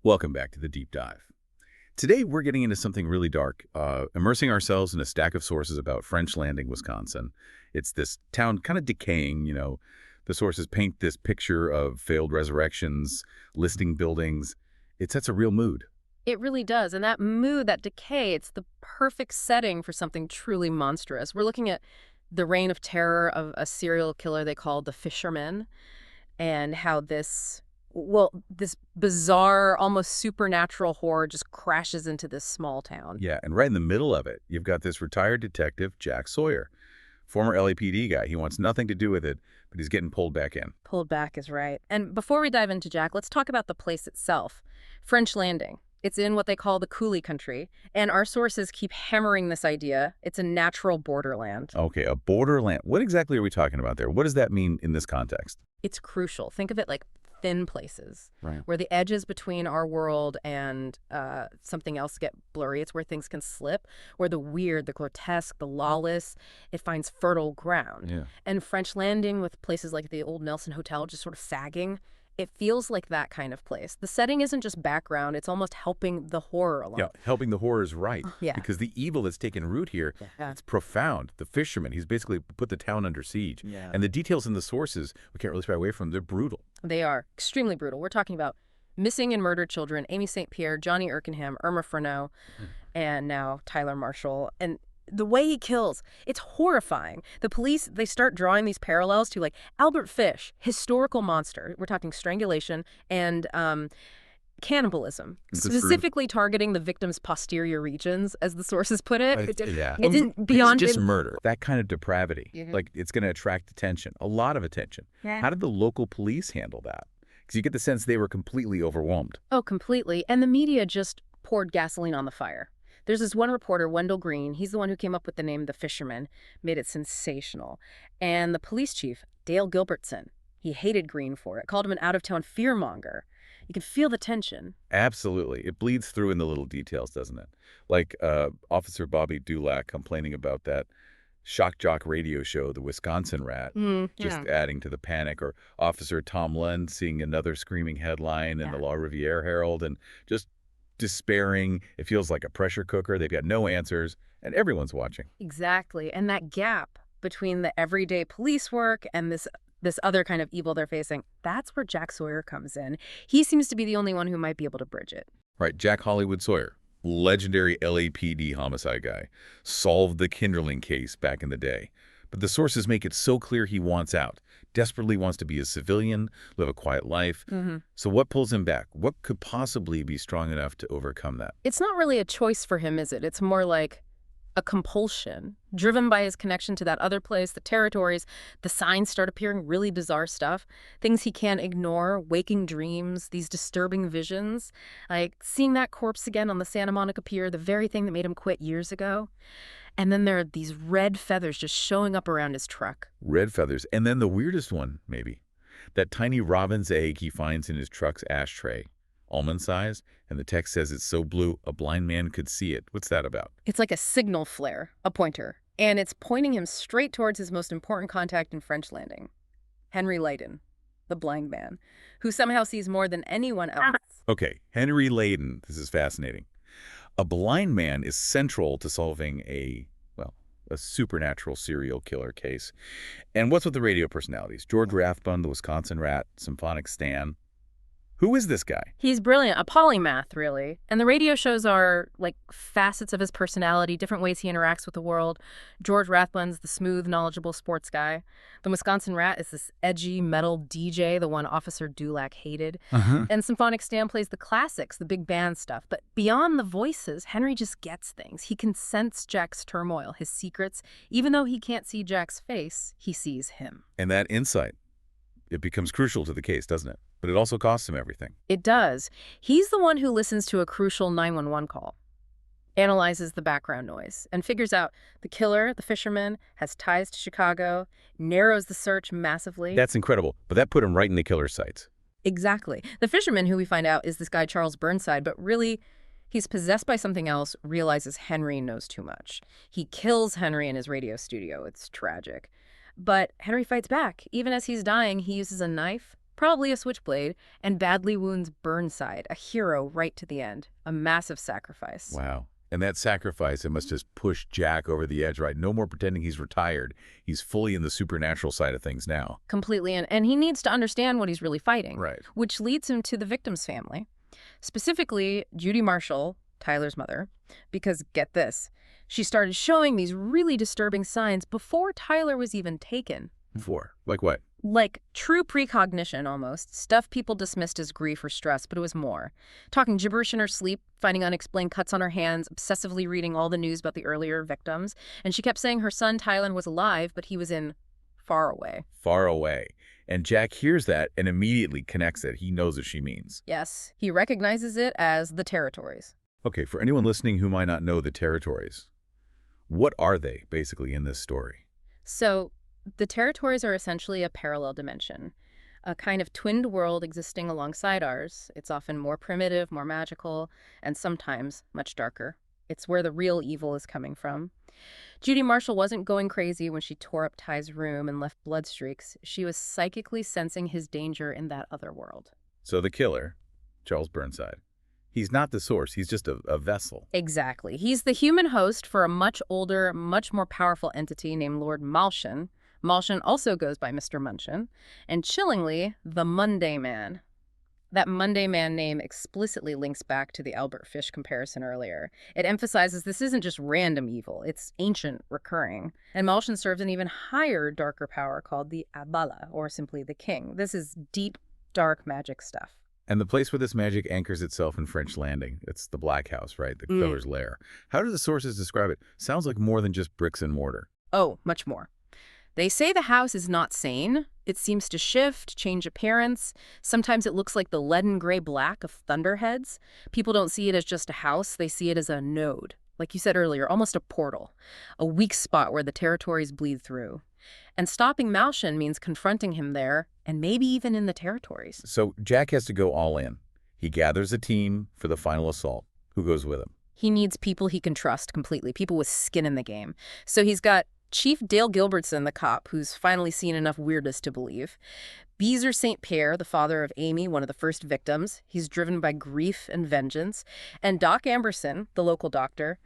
Welcome back to the Deep Dive. Today, we're getting into something really dark, immersing ourselves in a stack of sources about French Landing, Wisconsin. It's this town kind of decaying, The sources paint this picture of failed resurrections, listing buildings. It sets a real mood. It really does. And that mood, that decay, it's the perfect setting for something truly monstrous. We're looking at the reign of terror of a serial killer they called the Fisherman, and how this bizarre, almost supernatural horror just crashes into this small town. Yeah, and right in the middle of it, you've got this retired detective, Jack Sawyer, former LAPD guy. He wants nothing to do with it, but he's getting pulled back in. Pulled back is right. And before we dive into Jack, let's talk about the place itself. French Landing. It's in what they call the Coulee country, and our sources keep hammering this idea. It's a natural borderland. Okay, a borderland. What exactly are we talking about there? What does that mean in this context? It's crucial. Think of it like thin places, Right. where the edges between our world and something else get blurry. It's where things can slip, where the weird, the grotesque, the lawless, it finds fertile ground. Yeah. And French Landing, with places like the old Nelson Hotel just sort of sagging, it feels like that kind of place. The setting isn't just background, it's almost helping the horror along. Yeah, helping the horror is right. Yeah. Because the evil that's taken root here, Yeah. it's profound. The Fisherman, he's basically put the town under siege. Yeah. And the details in the sources, we can't really stray away from, they're brutal. They are extremely brutal. We're talking about missing and murdered children, Amy St. Pierre, Johnny Erkenham, Irma Freneau, and now Tyler Marshall. And the way he kills, it's horrifying. The police, they start drawing these parallels to, like, Albert Fish, historical monster. We're talking strangulation and cannibalism, specifically targeting the victim's posterior regions, as the sources put it. Yeah. It didn't beyond It's just murder. That kind of depravity, Mhm. like it's going to attract attention, a lot of attention. Yeah. How did the local police handle that? Because you get the sense they were completely overwhelmed. Oh, completely. And the media just poured gasoline on the fire. There's this one reporter, Wendell Green, he's the one who came up with the name The Fisherman, made it sensational. And the police chief, Dale Gilbertson, he hated Green for it, called him an out-of-town fearmonger. You can feel the tension. Absolutely. It bleeds through in the little details, doesn't it? Like Officer Bobby Dulac complaining about that shock jock radio show, The Wisconsin Rat, just adding to the panic, or Officer Tom Lund seeing another screaming headline in the La Riviere Herald and just despairing. It feels like a pressure cooker. They've got no answers, and everyone's watching. Exactly. And that gap between the everyday police work and this other kind of evil they're facing, that's where Jack Sawyer comes in. He seems to be the only one who might be able to bridge it. Right, Jack Hollywood Sawyer, legendary LAPD homicide guy, solved the Kinderling case back in the day. But the sources make it so clear he wants out, desperately wants to be a civilian, live a quiet life. So what pulls him back? What could possibly be strong enough to overcome that? It's not really a choice for him, is it? It's more like a compulsion, driven by his connection to that other place, the territories. The signs start appearing, really bizarre stuff, things he can't ignore, waking dreams, these disturbing visions, like seeing that corpse again on the Santa Monica Pier, the very thing that made him quit years ago. And then there are these red feathers just showing up around his truck. Red feathers. And then the weirdest one, maybe, that tiny robin's egg he finds in his truck's ashtray, almond-sized, and the text says it's so blue a blind man could see it. What's that about? It's like a signal flare, a pointer, and it's pointing him straight towards his most important contact in French Landing, Henry Leyden, the blind man, who somehow sees more than anyone else. Okay, Henry Leyden. This is fascinating. A blind man is central to solving a supernatural serial killer case. And what's with the radio personalities? George Rathbun, the Wisconsin Rat, Symphonic Stan. Who is this guy? He's brilliant, a polymath, really. And the radio shows are like facets of his personality, different ways he interacts with the world. George Rathbun's the smooth, knowledgeable sports guy. The Wisconsin Rat is this edgy metal DJ, the one Officer Dulac hated. And Symphonic Stan plays the classics, the big band stuff. But beyond the voices, Henry just gets things. He can sense Jack's turmoil, his secrets. Even though he can't see Jack's face, he sees him. And that insight, it becomes crucial to the case, doesn't it? But it also costs him everything. It does. He's the one who listens to a crucial 911 call, analyzes the background noise, and figures out the killer, the Fisherman, has ties to Chicago, narrows the search massively. That's incredible. But that put him right in the killer's sights. Exactly. The Fisherman, who we find out is this guy Charles Burnside, but really he's possessed by something else, realizes Henry knows too much. He kills Henry in his radio studio. It's tragic. But Henry fights back. Even as he's dying, he uses a knife probably a switchblade, and badly wounds Burnside, a hero right to the end. A massive sacrifice. Wow. And that sacrifice, it must just push Jack over the edge, right? No more pretending he's retired. He's fully in the supernatural side of things now. Completely, and he needs to understand what he's really fighting. Right. Which leads him to the victim's family. Specifically, Judy Marshall, Tyler's mother, because get this, she started showing these really disturbing signs before Tyler was even taken. Before? Like what? Like true precognition, almost. Stuff people dismissed as grief or stress, but it was more. Talking gibberish in her sleep, finding unexplained cuts on her hands, obsessively reading all the news about the earlier victims. And she kept saying her son, Tyler, was alive, but he was in far away. Far away. And Jack hears that and immediately connects it. He knows what she means. Yes, he recognizes it as the territories. Okay, for anyone listening who might not know the territories, what are they, basically, in this story? So, the territories are essentially a parallel dimension, a kind of twinned world existing alongside ours. It's often more primitive, more magical, and sometimes much darker. It's where the real evil is coming from. Judy Marshall wasn't going crazy when she tore up Ty's room and left blood streaks. She was psychically sensing his danger in that other world. So the killer, Charles Burnside, he's not the source. He's just a vessel. Exactly. He's the human host for a much older, much more powerful entity named Lord Munshun. Munshun also goes by Mr. Munshun. And chillingly, the Monday Man. That Monday Man name explicitly links back to the Albert Fish comparison earlier. It emphasizes this isn't just random evil, it's ancient, recurring. And Munshun serves an even higher, darker power called the Abala, or simply the King. This is deep, dark magic stuff. And the place where this magic anchors itself in French Landing, it's the Black House, right? The killer's lair. How do the sources describe it? Sounds like more than just bricks and mortar. Oh, much more. They say the house is not sane. It seems to shift, change appearance. Sometimes it looks like the leaden gray-black of thunderheads. People don't see it as just a house. They see it as a node. Like you said earlier, almost a portal. A weak spot where the territories bleed through. And stopping Munshun means confronting him there, and maybe even in the territories. So Jack has to go all in. He gathers a team for the final assault. Who goes with him? He needs people he can trust completely, people with skin in the game. So he's got Chief Dale Gilbertson, the cop, who's finally seen enough weirdness to believe. Beezer St. Pierre, the father of Amy, one of the first victims. He's driven by grief and vengeance. And Doc Amberson, the local doctor,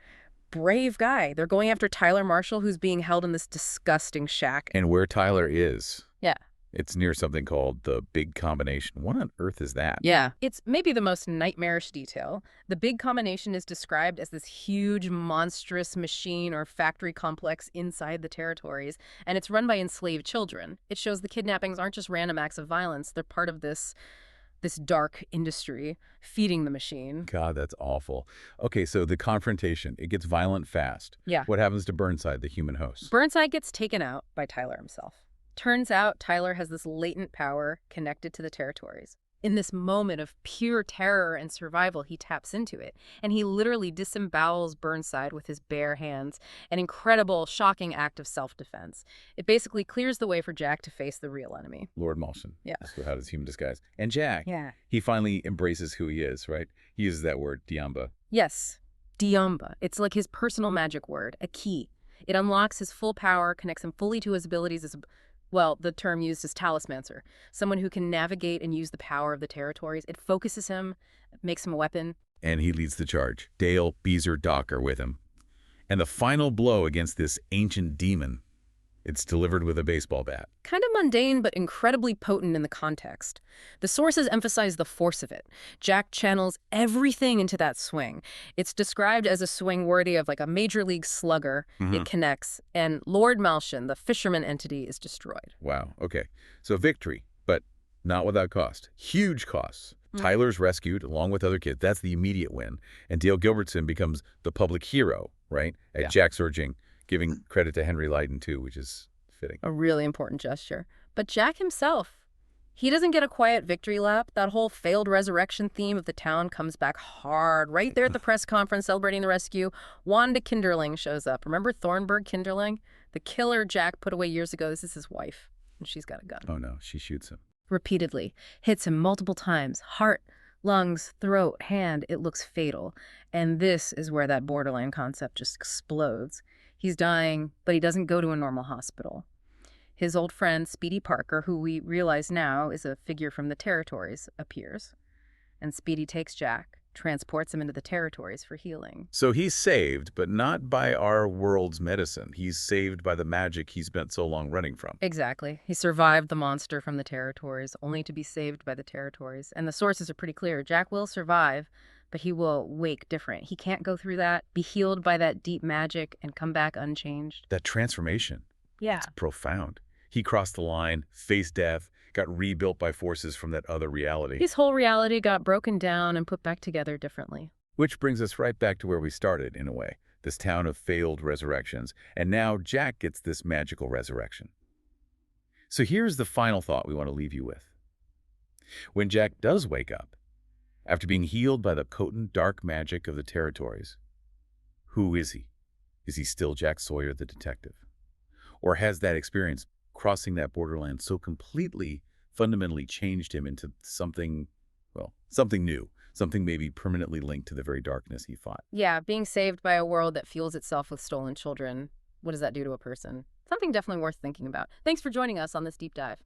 brave guy. They're going after Tyler Marshall, who's being held in this disgusting shack. And where Tyler is. Yeah. It's near something called the Big Combination. What on earth is that? Yeah. It's maybe the most nightmarish detail. The Big Combination is described as this huge, monstrous machine or factory complex inside the territories, and it's run by enslaved children. It shows the kidnappings aren't just random acts of violence. They're part of this dark industry feeding the machine. God, that's awful. Okay, so the confrontation, it gets violent fast. Yeah. What happens to Burnside, the human host? Burnside gets taken out by Tyler himself. Turns out Tyler has this latent power connected to the territories. In this moment of pure terror and survival, he taps into it, and he literally disembowels Burnside with his bare hands, an incredible, shocking act of self-defense. It basically clears the way for Jack to face the real enemy. Lord Munshun. Yeah. So how does human disguise? And Jack, Yeah. he finally embraces who he is, right? He uses that word, Diamba. Yes, Diamba. It's like his personal magic word, a key. It unlocks his full power, connects him fully to his abilities as well, the term used is talismancer, someone who can navigate and use the power of the territories. It focuses him, makes him a weapon. And he leads the charge. Dale, Beezer, Doc are with him. And the final blow against this ancient demon, it's delivered with a baseball bat. Kind of mundane, but incredibly potent in the context. The sources emphasize the force of it. Jack channels everything into that swing. It's described as a swing worthy of like a major league slugger. It connects, and Lord Munshun, the Fisherman entity, is destroyed. Wow, okay. So victory, but not without cost. Huge costs. Tyler's rescued along with other kids. That's the immediate win. And Dale Gilbertson becomes the public hero, right? At Jack's urging, giving credit to Henry Leyden, too, which is fitting. A really important gesture. But Jack himself, he doesn't get a quiet victory lap. That whole failed resurrection theme of the town comes back hard. Right there at the press conference celebrating the rescue, Wanda Kinderling shows up. Remember Thornburg Kinderling? The killer Jack put away years ago. This is his wife, and she's got a gun. Oh, no, she shoots him. Repeatedly. Hits him multiple times. Heart, lungs, throat, hand. It looks fatal. And this is where that borderline concept just explodes. He's dying, but he doesn't go to a normal hospital. His old friend, Speedy Parker, who we realize now is a figure from the territories, appears. And Speedy takes Jack, transports him into the territories for healing. So he's saved, but not by our world's medicine. He's saved by the magic he spent so long running from. Exactly. He survived the monster from the territories, only to be saved by the territories. And the sources are pretty clear. Jack will survive, but he will wake different. He can't go through that, be healed by that deep magic, and come back unchanged. That transformation. Yeah. It's profound. He crossed the line, faced death, got rebuilt by forces from that other reality. His whole reality got broken down and put back together differently. Which brings us right back to where we started, in a way. This town of failed resurrections. And now Jack gets this magical resurrection. So here's the final thought we want to leave you with. When Jack does wake up, after being healed by the potent dark magic of the territories, who is he? Is he still Jack Sawyer the detective? Or has that experience crossing that borderland so completely, fundamentally changed him into something, well, something new, something maybe permanently linked to the very darkness he fought? Yeah, being saved by a world that fuels itself with stolen children. What does that do to a person? Something definitely worth thinking about. Thanks for joining us on this deep dive.